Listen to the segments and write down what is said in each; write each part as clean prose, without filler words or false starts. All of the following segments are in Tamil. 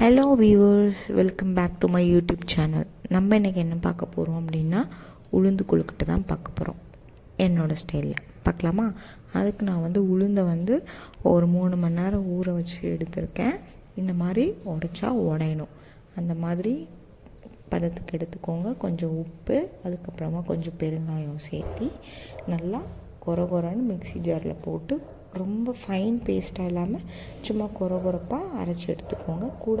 Hello viewers, welcome back to my YouTube channel. நம்ம இன்றைக்கி என்ன பார்க்க போகிறோம் அப்படின்னா உளுந்து கொழுக்கட்டை தான் பார்க்க போகிறோம். என்னோடய ஸ்டைலில் பார்க்கலாமா? அதுக்கு நான் உளுந்தை ஒரு 3 மணி நேரம் ஊற வச்சு எடுத்திருக்கேன். இந்த மாதிரி உடைச்சா உடையணும், அந்த மாதிரி பதத்துக்கு எடுத்துக்கோங்க. கொஞ்சம் உப்பு, அதுக்கப்புறமா கொஞ்சம் பெருங்காயம் சேர்த்தி நல்லா கொரன்னு மிக்ஸி ஜாரில் போட்டு ரொம்ப ஃபைன் பேஸ்ட்டாக இல்லாமல் சும்மா கொரப்பாக அரைச்சி எடுத்துக்கோங்க. கூட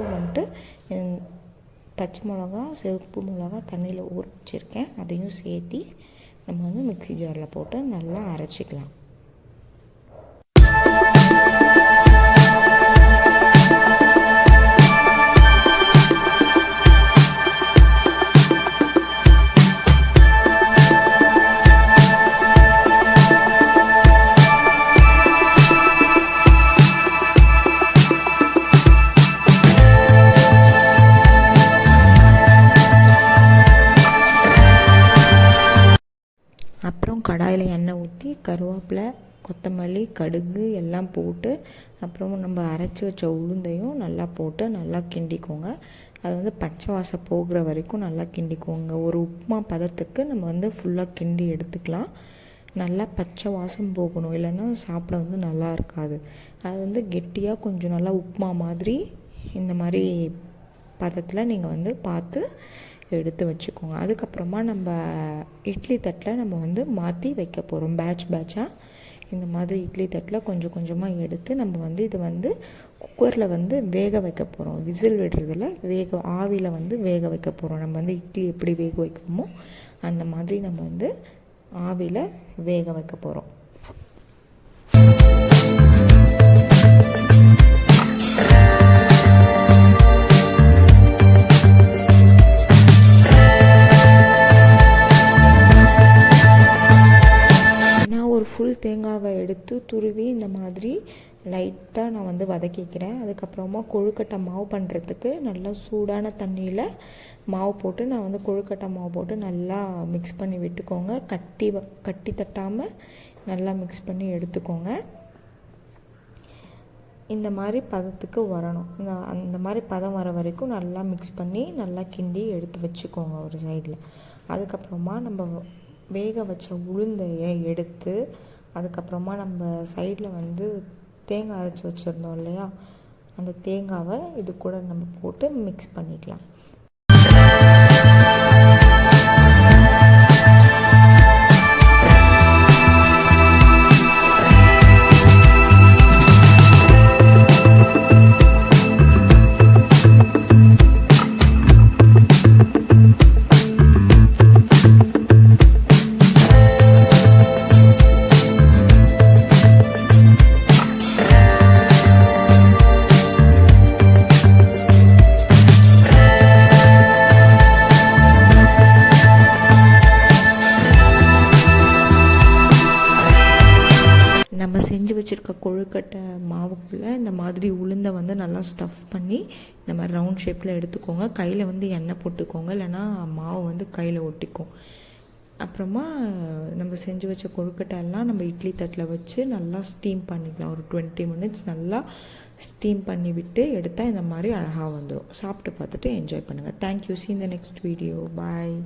பச்சை மிளகா, சிவப்பு மிளகா தண்ணியில் ஊற வச்சுருக்கேன், அதையும் சேர்த்தி நம்ம மிக்ஸி ஜாரில் போட்டு நல்லா அரைச்சிக்கலாம். அப்புறம் கடாயில் எண்ணெய் ஊற்றி கருவேப்பிலை, கொத்தமல்லி, கடுகு எல்லாம் போட்டு அப்புறம் நம்ம அரைச்சி வச்ச உளுந்தையும் நல்லா போட்டு நல்லா கிண்டிக்கோங்க. அது பச்சை வாசம் போகிற வரைக்கும் நல்லா கிண்டிக்கோங்க. ஒரு உப்புமா பதத்துக்கு நம்ம ஃபுல்லாக கிண்டி எடுத்துக்கலாம். நல்லா பச்சை வாசம் போகணும், இல்லைன்னா சாப்பிட நல்லா இருக்காது. அது கெட்டியாக கொஞ்சம் நல்லா உப்புமா மாதிரி இந்த மாதிரி பதத்தில் நீங்கள் பார்த்து எடுத்து வச்சுக்கோங்க. அதுக்கப்புறமா நம்ம இட்லி தட்டில் நம்ம மாற்றி வைக்க போகிறோம். பேட்சாக இந்த மாதிரி இட்லி தட்டில் கொஞ்சம் கொஞ்சமாக எடுத்து நம்ம இது குக்கரில் வேக வைக்க போகிறோம். விசில் விடுறதில் ஆவியில் வேக வைக்க போகிறோம். நம்ம இட்லி எப்படி வேக வைக்கணுமோ அந்த மாதிரி நம்ம ஆவியில் வேக வைக்க போகிறோம். ஃபுல் தேங்காவை எடுத்து துருவி இந்த மாதிரி லைட்டாக நான் வதக்கிக்கிறேன். அதுக்கப்புறமா கொழுக்கட்டை மாவு பண்ணுறதுக்கு நல்லா சூடான தண்ணியில் மாவு போட்டு நான் கொழுக்கட்டை மாவு போட்டு நல்லா மிக்ஸ் பண்ணி விட்டுக்கோங்க. கட்டி தட்டாமல் நல்லா மிக்ஸ் பண்ணி எடுத்துக்கோங்க. இந்த மாதிரி பதத்துக்கு வரணும். அந்த மாதிரி பதம் வர வரைக்கும் நல்லா மிக்ஸ் பண்ணி நல்லா கிண்டி எடுத்து வச்சுக்கோங்க ஒரு சைடில். அதுக்கப்புறமா நம்ம வேக வச்ச உளுந்தையை எடுத்து அதுக்கப்புறமா நம்ம சைடில் தேங்காய் அரைச்சி வச்சுருந்தோம் இல்லையா, அந்த தேங்காவை இது கூட நம்ம போட்டு மிக்ஸ் பண்ணிக்கலாம். நம்ம செஞ்சு வச்சுருக்க கொழுக்கட்டை மாவுக்குள்ளே இந்த மாதிரி உளுந்தை நல்லா ஸ்டஃப் பண்ணி இந்த மாதிரி ரவுண்ட் ஷேப்பில் எடுத்துக்கோங்க. கையில் எண்ணெய் போட்டுக்கோங்க, இல்லைன்னா மாவு கையில் ஒட்டிக்கும். அப்புறமா நம்ம செஞ்சு வச்ச கொழுக்கட்டை எல்லாம் நம்ம இட்லி தட்டில் வச்சு நல்லா ஸ்டீம் பண்ணிக்கலாம். ஒரு 20 மினிட்ஸ் நல்லா ஸ்டீம் பண்ணி விட்டு எடுத்தால் இந்த மாதிரி அழகாக வந்துடும். சாப்பிட்டு பார்த்துட்டு என்ஜாய் பண்ணுங்கள். Thank you. See in the next video. Bye.